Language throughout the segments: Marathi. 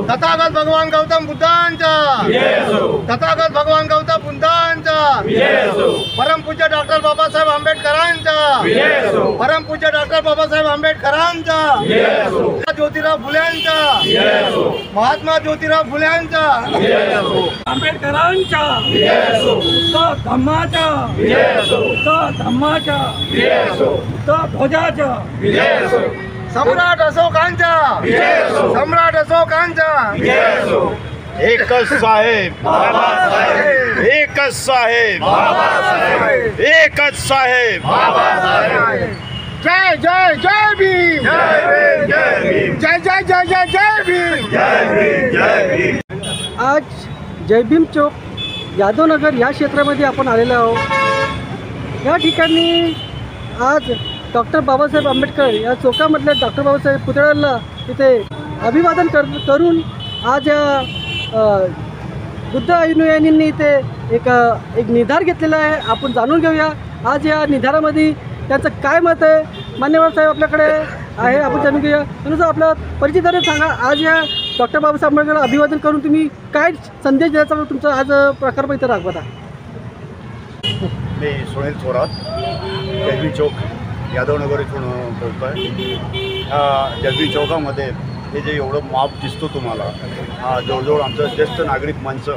तथागत भगवान गौतम बुद्धांचा, तथागत भगवान गौतम बुद्धांचा, परमपूज्य डॉक्टर बाबासाहेब आंबेडकरांचा, परमपूज्य डॉक्टर बाबासाहेब आंबेडकरांचा, ज्योतिराव फुल्यांचा, महात्मा ज्योतिराव फुल्यांचा, आंबेडकरांचा, धम्माचा, धम्माचा, ध्वजाचा, सम्राट अशोकांचा, सम्राट अशोकांचा, एकच साहेब, एकच साहेब, एकच साहेब, जय जय जय भीम, जय जय जय जय जय भीम. आज जय भीम चौक यादवनगर या क्षेत्रामध्ये आपण आलेलो आहोत. या ठिकाणी आज डॉक्टर बाबासाहेब आंबेडकर या चौकामधल्या डॉक्टर बाबासाहेब पुतळ्याला इथे अभिवादन करून आज या बुद्ध अनुयायांनी इथे एक निर्धार घेतलेला आहे. आपण जाणून घेऊया आज या निर्धारामध्ये त्यांचं काय मत आहे. मान्यवर साहेब आपल्याकडे आहे, आपण जाणून घेऊया. त्यानुसार आपला परिचय सांगा. आज या डॉक्टर बाबासाहेब आंबेडकरला अभिवादन करून तुम्ही काय संदेश द्यायचा तुमचा आज प्रकार इथं राखवता? मी सुनील थोरात, जय चौक यादवनगर इथून बोलतो आहे. ह्या जगवी चौकामध्ये हे जे एवढं माप दिसतो तुम्हाला, हा जवळजवळ आमचं ज्येष्ठ नागरिक मंच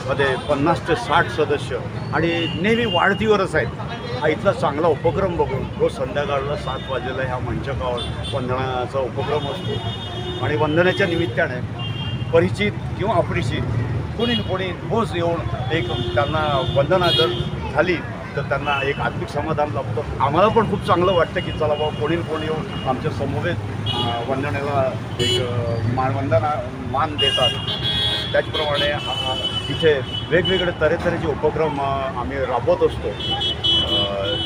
मध्ये 50 ते 60 सदस्य आणि नेहमी वाढतीवरच आहेत. हा इथला चांगला उपक्रम बघून रोज संध्याकाळला 7 वाजेला ह्या मंचकावर वंदनाचा उपक्रम असतो आणि वंदनाच्या निमित्ताने परिचित किंवा अपरिचित कोणी रोज येऊन एक त्यांना वंदना जर झाली तर त्यांना एक आत्मिक समाधान लाभतं. आम्हाला पण खूप चांगलं वाटतं की चला बाबा कोणी येऊन आमच्या समवेत वंदनेला एक मान देतात. त्याचप्रमाणे इथे वेगवेगळे तऱ्हेचे उपक्रम आम्ही राबवत असतो.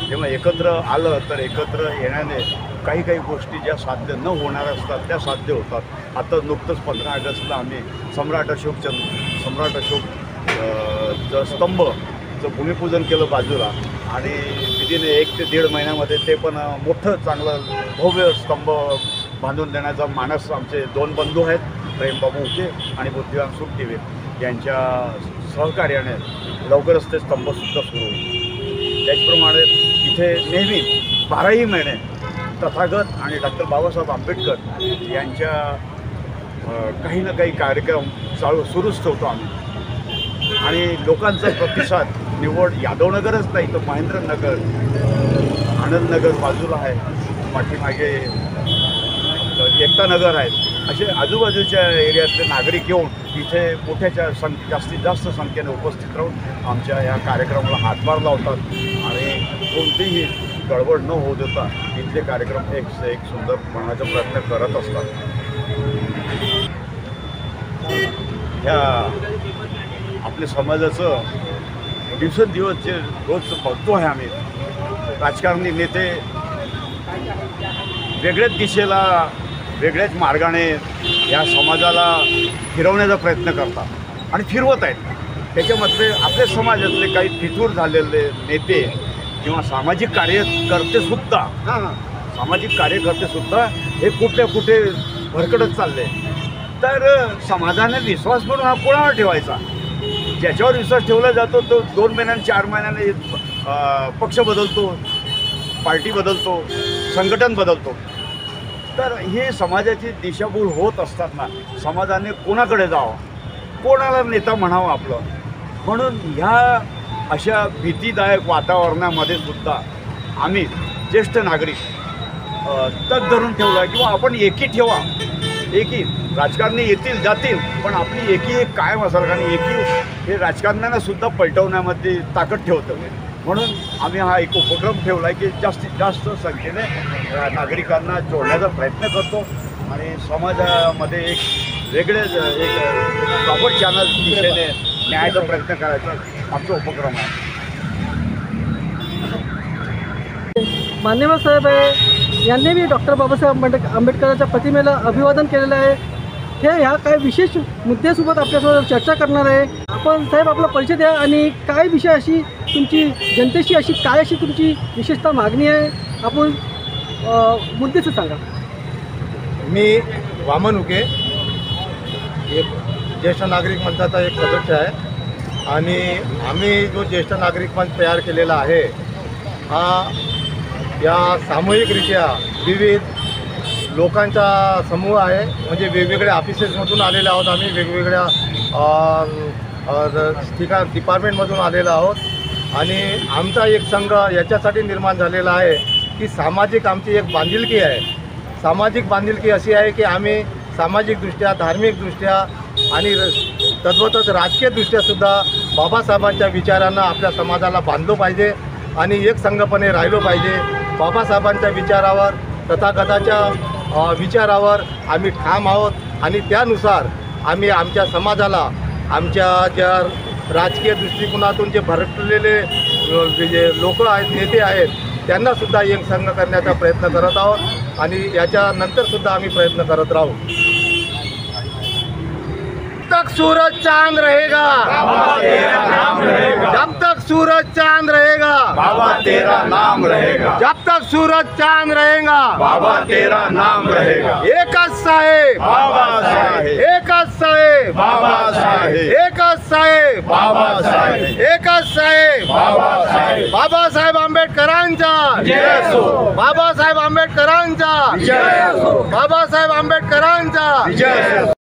जेव्हा एकत्र आलं तर एकत्र येण्याने काही गोष्टी ज्या साध्य न होणार असतात त्या साध्य होतात. आता नुकतंच 15 ऑगस्टला आम्ही सम्राट अशोक स्तंभचं भूमिपूजन केलं बाजूला आणि विदिन 1 ते 1.5 महिन्यामध्ये ते पण मोठं चांगलं भव्य स्तंभ बांधून देण्याचा मानस आमचे 2 बंधू आहेत, प्रेमबाबू उके आणि बुद्धिवान सुखदेव यांच्या सहकार्याने लवकरच ते स्तंभसुद्धा सुरू होईल. त्याचप्रमाणे इथे नेहमी 12ही महिने तथागत आणि डॉक्टर बाबासाहेब आंबेडकर यांच्या काही ना काही कार्यक्रम सुरूच ठेवतो आम्ही आणि लोकांचा प्रतिसाद निवड यादवनगरच नाही तर महेंद्रनगर, आनंदनगर बाजूला आहे, पाठीमागे एकतानगर आहेत. असे आजूबाजूच्या एरियातले नागरिक येऊन इथे जास्तीत जास्त संख्येने उपस्थित राहून आमच्या ह्या कार्यक्रमाला हातभार लावतात आणि कोणतीही गडबड न होऊ देता इथले कार्यक्रम एक सुंदर बनवण्याचा प्रयत्न करत असतात. ह्या आपल्या समाजाचं दिवसेंदिवस जे रोज बघतो आहे आम्ही, राजकारणी नेते वेगळ्याच दिशेला वेगळ्याच मार्गाने या समाजाला फिरवण्याचा प्रयत्न करतात आणि फिरवत आहेत. त्याच्यामध्ये आपल्या समाजातले काही फितूर झालेले नेते किंवा सामाजिक कार्यकर्तेसुद्धा हे कुठे भरकडत चालले. तर समाजाने विश्वास म्हणून हा कोणावर ठेवायचा? ज्याच्यावर विश्वास ठेवला जातो तो 2 महिन्याने 4 महिन्याने पक्ष बदलतो, पार्टी बदलतो, संघटन बदलतो. तर हे समाजाची दिशाभूल होत असताना समाजाने कोणाकडे जावं, कोणाला नेता म्हणावं आपलं, म्हणून ह्या अशा भीतीदायक वातावरणामध्ये सुद्धा आम्ही ज्येष्ठ नागरिक तग धरून ठेवला किंवा आपण एकी ठेवा. एकी राजकारणी येतील जातील पण आपली एकी एक कायम असाल, कारण एकी हे राजकारण्यांना सुद्धा पलटवण्यामध्ये ताकद ठेवतं. म्हणून आम्ही हा एक उपक्रम ठेवला आहे की जास्तीत जास्त संख्येने नागरिकांना जोडण्याचा प्रयत्न करतो आणि समाजामध्ये एक प्रॉपर चॅनल दिशेने न्यायाचा प्रयत्न करायचा आमचा उपक्रम आहे. मान्यवर साहेब यांनी मी डॉक्टर बाबासाहेब आंबेडकरांच्या प्रतिमेला अभिवादन केलेलं आहे. ह्या काय विशेष मुद्द्यासोबत आपल्यासोबत चर्चा करणार आहे. आपण साहेब आपला परिचय द्या आणि काय विषय अशी तुमची जनतेशी अशी तुमची विशेषतः मागणी आहे, आपण मुद्देच सांगा. मी वामन उके, एक ज्येष्ठ नागरिक मंचाचा एक सदस्य आहे आणि आम्ही जो ज्येष्ठ नागरिक मंच तयार केलेला आहे हा या सामूहिकरित्या विविध लोकांचा समूह आहे. म्हणजे वेगवेगळ्या ऑफिसेसमधून आलेले आहोत आम्ही, वेगवेगळ्या डिपार्टमेंटमधून आलेलो आहोत आणि आमचा एक संघ याच्यासाठी निर्माण झालेला आहे की सामाजिक आमची एक बांधिलकी आहे. सामाजिक बांधिलकी अशी आहे की आम्ही सामाजिकदृष्ट्या, धार्मिकदृष्ट्या आणि तद्वतच राजकीयदृष्ट्यासुद्धा बाबासाहेबांच्या विचारांना आपल्या समाजाला बांधलो पाहिजे आणि एक संघपणे राहिलो पाहिजे. बाबासाहेबांच्या विचारावर, तथागताच्या विचारावर आम्ही ठाम आहोत आणि त्यानुसार आम्ही आमच्या समाजाला, आमच्या ज्या राजकीय दृष्टिकोनातून जे भरकलेले जे लोक आहेत, नेते आहेत, त्यांनासुद्धा एक संघ करण्याचा प्रयत्न करत आहोत आणि याच्यानंतरसुद्धा आम्ही प्रयत्न करत राहू. जब तक सूरज चांद रहेगा, जब तक सूरज चांद रहेगा, बाबा तेरा नाम रहेगा. जब तक सूरज चांद रहेगा, बाबा तेरा नाम रहेगा. एकच साहेब, बाबासाहेब, एकच साहेब, बाबासाहेब, एकच साहेब, बाबासाहेब, एकच साहेब, बाबासाहेब. बाबासाहेब आंबेडकरांचा जय असो. बाबासाहेब आंबेडकरांचा जय असो. बाबासाहेब आंबेडकरांचा जय असो.